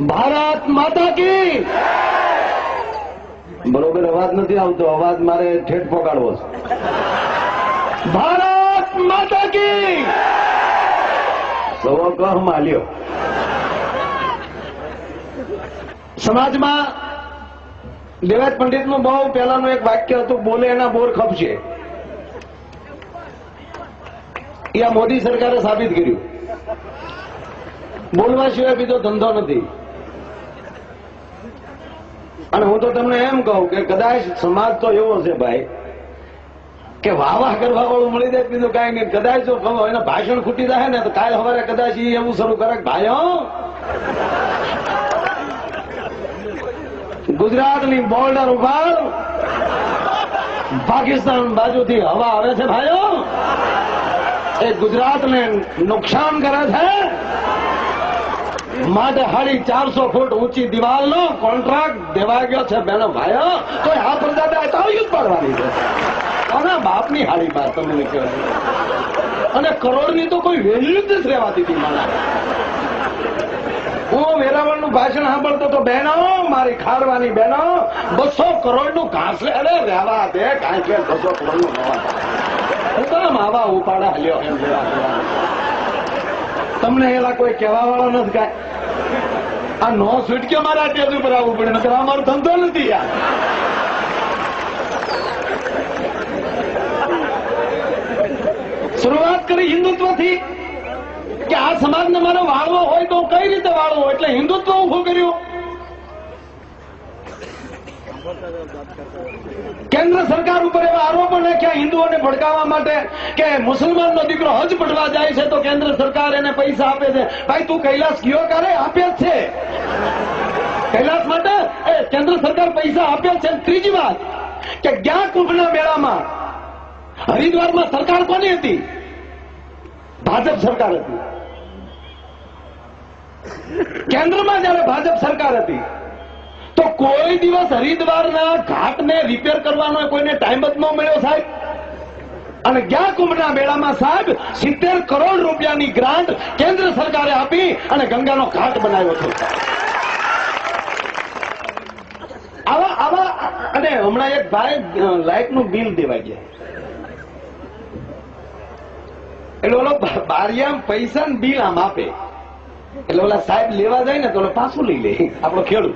ભારત માતા કી બરોબર અવાજ નથી આવતો, અવાજ મારે ઠેઠ પહોંચાડવો છે. ભારત માતા કી સવો કહ માલ્યો. સમાજમાં દેવાજ પંડિતનું બહુ પહેલાનું એક વાક્ય હતું, બોલે એના બોર ખપશે. એ આ મોદી સરકારે સાબિત કર્યું. બોલવા સિવાય બીજો ધંધો નથી. અને હું તો તમને એમ કહું કે કદાચ સમાજ તો એવો છે ભાઈ કે વાહ કરવા વાળું મળી જાય, બીજું કઈ નહીં. કદાચ જો એના ભાષણ ખૂટી જાય ને તો કાલ સવારે કદાચ એ એવું શરૂ કરે કે ભાઈઓ ગુજરાતની બોર્ડર ઉપર પાકિસ્તાન બાજુથી હવા આવે છે, ભાઈઓ એ ગુજરાતને નુકસાન કરે છે, માટે 450 ફૂટ ઊંચી દિવાલનો કોન્ટ્રાક્ટ દેવા ગયો છે બેનો ભાઈઓ. તો આ પ્રજાને યુદ્ધ પાડવાની છે. કોના બાપની હાડી બાર તમને કહેવાય. અને કરોડની તો કોઈ વેલ્યુ જ નથી રહેવાતી હતી. મારા હું વેરાવળનું ભાષણ સાંભળતો તો બહેનો, મારી ખારવાની બહેનો, 200 કરોડનું ઘાસ લે. અરે રહેવા દે, કાંઈ કે 200 કરોડનું હું તો માવા ઉપાડા હલ્યો એમ લેવા. તમને એલા કોઈ કહેવા વાળો નથી કાંઈ. આ નો છૂટકે મારા ટેજ ઉપર આવવું પડે, નકર અમારો ધંધો નથી યાર. શરૂઆત કરી હિન્દુત્વથી કે આ સમાજને મારો વાળવો હોય તો કઈ રીતે વાળવો, એટલે હિન્દુત્વ ઉભું કર્યું. કેન્દ્ર સરકાર ઉપર એવા આરોપો નાખ્યા હિન્દુઓને ભડકાવવા માટે કે મુસલમાનનો દીકરો હજ પઢવા જાય છે તો કેન્દ્ર સરકાર એને પૈસા આપે છે. ભાઈ તું કૈલાસ ગયો ક્યારે? આપે જ છે. કૈલાસ માટે કેન્દ્ર સરકાર પૈસા આપે છે. ત્રીજી વાત કે ગયા કુંભના મેળામાં હરિદ્વારમાં સરકાર કોની હતી? ભાજપ સરકાર હતી. કેન્દ્રમાં જયારે ભાજપ સરકાર હતી તો કોઈ દિવસ હરિદ્વારના ઘાટને રિપેર કરવાનો કોઈને ટાઈમ જ ન મળ્યો સાહેબ. અને ગયા કુંભના મેળામાં સાહેબ 70 કરોડ રૂપિયાની ગ્રાન્ટ કેન્દ્ર સરકારે આપી અને ગંગાનો ઘાટ બનાવ્યો છે. આવા અને હમણાં એક ભાઈ લાઇટનું બિલ દેવાઈ ગયા એટલે ઓલો બારિયામ પૈસા ને બિલ આમ આપે એટલે ઓલા સાહેબ લેવા જાય ને તો પાછું લઈ લે. આપણો ખેડૂત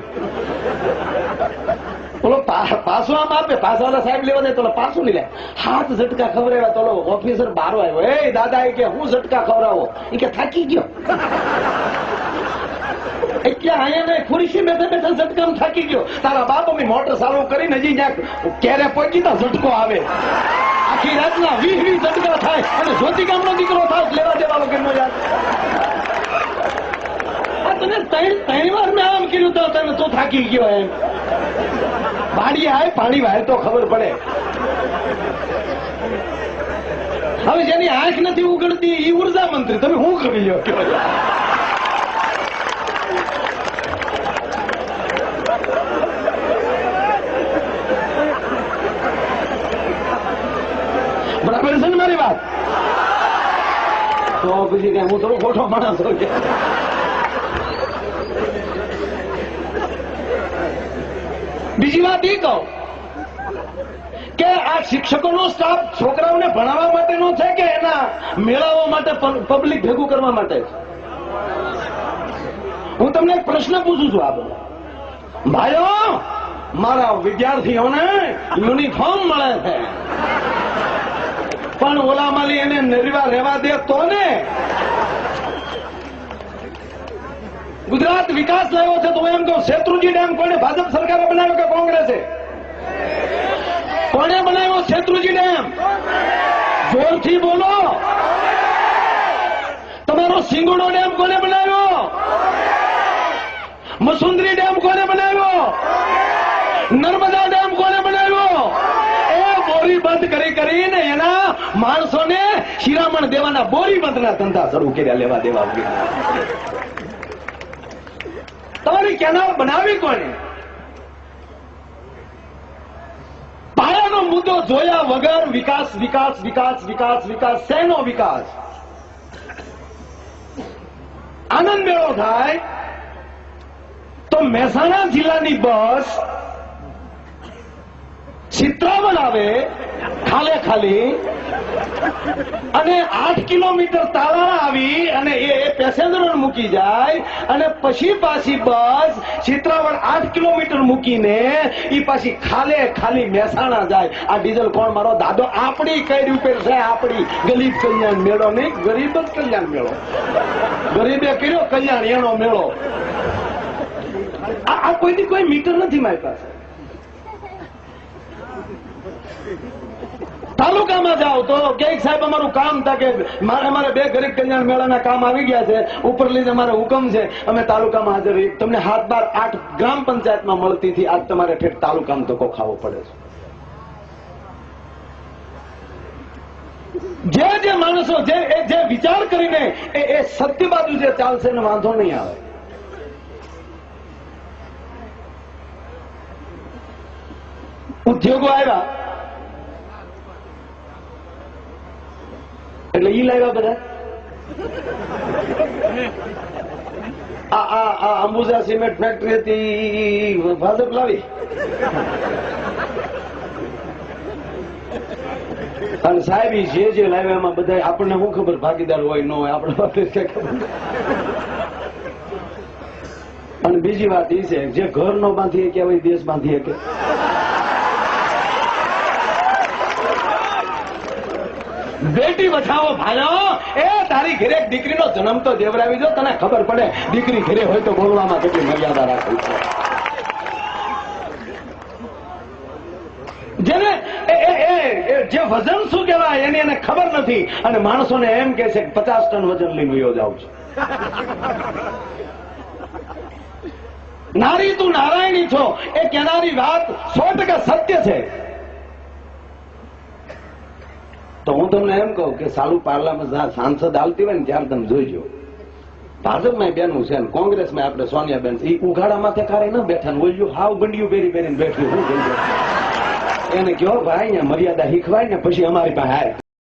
ઓલો પાછું આમ આપે, પાછા ઓલા સાહેબ લેવા જાય તો પાછું લઈ લે. 7 ઝટકા ખવડાવ્યા તો ઓલો ઓફિસર બારો આવ્યો. એ દાદા એ કે હું ઝટકા ખવડાવો? એ કે થાકી ગયો. અહીંયા ખુરશી બેઠા બેઠા ઝટકા થાકી ગયો. તારા બાપ અમે મોટર ચાલુ કરીને હજી જ્યાં ક્યારે પહોંચી તા ઝટકો આવે. આખી રાતના 20 ઝટકા થાય અને જ્યોતિકામનો દીકરો થાય લેવા દેવા વગરનો યાર. તને 3 વાર મેં આમ કર્યું તો તને તો થાકી ગયો એમ. પાણી આવે પાણી વાય તો ખબર પડે. હવે જેની આંખ નથી ઉગડતી એ ઉર્જા મંત્રી, તમે શું કરી લ્યો? બરાબર છે ને મારી વાત? તો પછી કે હું થોડો ખોટો માણસ છું. બીજી વાત એ કહું કે આ શિક્ષકોનો સ્ટાફ છોકરાઓને ભણાવવા માટેનો છે કે એના મેળાઓ માટે પબ્લિક ભેગું કરવા માટે છે? હું તમને એક પ્રશ્ન પૂછું છું. આ બધા ભાઈઓ, મારા વિદ્યાર્થીઓને યુનિફોર્મ મળે છે પણ ઓલા માલી એને નિર્વા રહેવા દે તો ને. ગુજરાત વિકાસ લાવ્યો છે તો હું એમ કહું, શેત્રુંજી ડેમ કોને? ભાજપ સરકારે બનાવ્યો કે કોંગ્રેસે? કોને બનાવ્યો શેત્રુંજી ડેમ? જોરથી બોલો. તમારો સિંગોડો ડેમ કોને બનાવ્યો? મસુંદરી ડેમ કોને બનાવ્યો? નર્મદા ડેમ કોને બનાવ્યો? એ બોરી બંધ કરીને એના માણસોને શિરામણ દેવાના બોરી બંધના ધંધા શરૂ કર્યા લેવા દેવા વગર. તમારી કેનાલ બનાવી કોને? પાયાનો મુદ્દો જોયા વગર વિકાસ વિકાસ વિકાસ વિકાસ વિકાસ શેનો વિકાસ? આનંદ મેળો થાય તો મહેસાણા જિલ્લાની બસ ચિત્રાવણ આવે ખાલે ખાલી અને 8 કિલોમીટર તાલાળા આવી અને એ પેસેન્જરો મૂકી જાય અને પછી પાછી બસ ચિત્રાવણ 8 કિલોમીટર મૂકીને એ પાછી ખાલે ખાલી મહેસાણા જાય. આ ડીઝલ કોણ? મારો દાદો. આપણી કઈ ઉપર છે? આપણી ગરીબ કલ્યાણ મેળો નહીં, ગરીબ જ કલ્યાણ મેળો. ગરીબે કર્યો કલ્યાણ એનો મેળો. આ કોઈની કોઈ મીટર નથી મારી પાસે. તાલુકામાં જાઓ તો કે સાહેબ અમારું કામ था કે અમારે 2 ગરીબ કલ્યાણ મેળાના કામ આવી ગયા છે, ઉપર લઈને અમારે હુકમ છે, અમે તાલુકામાં હાજર રહી. તમને 7-8 ગ્રામ પંચાયતમાં મળતી હતી, આજ તમારે ઠેઠ તાલુકામાં ધક્કો ખાવો પડે છે. જે માણસો જે વિચાર કરીને એ સત્ય બાજુ જે ચાલશે ને વાંધો નહીં આવે. ઉદ્યોગો આવ્યા એટલે ઈ લાવ્યા બધા. આ અંબુજા સિમેન્ટ ફેક્ટરી હતી, ભાજપ લાવી. અને સાહેબ જે લાવ્યા એમાં બધા આપણને શું ખબર ભાગીદાર હોય ન હોય, આપણે કઈ ખબર. અને બીજી વાત એ છે, જે ઘર નો બાંધી કે હવે દેશ બાંધી કે. બેટી બચાવો ભાઈઓ. એ તારી ઘરે દીકરીનો જન્મ તો દેવરાવી દો, તને ખબર પડે દીકરી ઘરે હોય તો બોલવામાં કેટલી મર્યાદા રાખવી છે. જેને જે વજન શું કહેવાય એની એને ખબર નથી, અને માણસોને એમ કે છે 50 ટન વજન લઈને વયો જાઉં છું. નારી તું નારાયણી છો એ કહેનારી વાત 100% સત્ય છે. તો હું તમને એમ કહું કે સાલું પાર્લામાં સાંસદ આવતી હોય ને ત્યારે તમે જોઈજો. ભાજપમાં બેનું છે ને કોંગ્રેસમાં આપણે સોનિયાબેન એ ઉઘાડા માથે કારે ન બેઠા ને ઓલ્યું હાવ ગંડિયું પહેરીને બેઠ્યું. એને કહો ભાઈ અહીંયા મર્યાદા શીખવાય ને પછી અમારી પાસે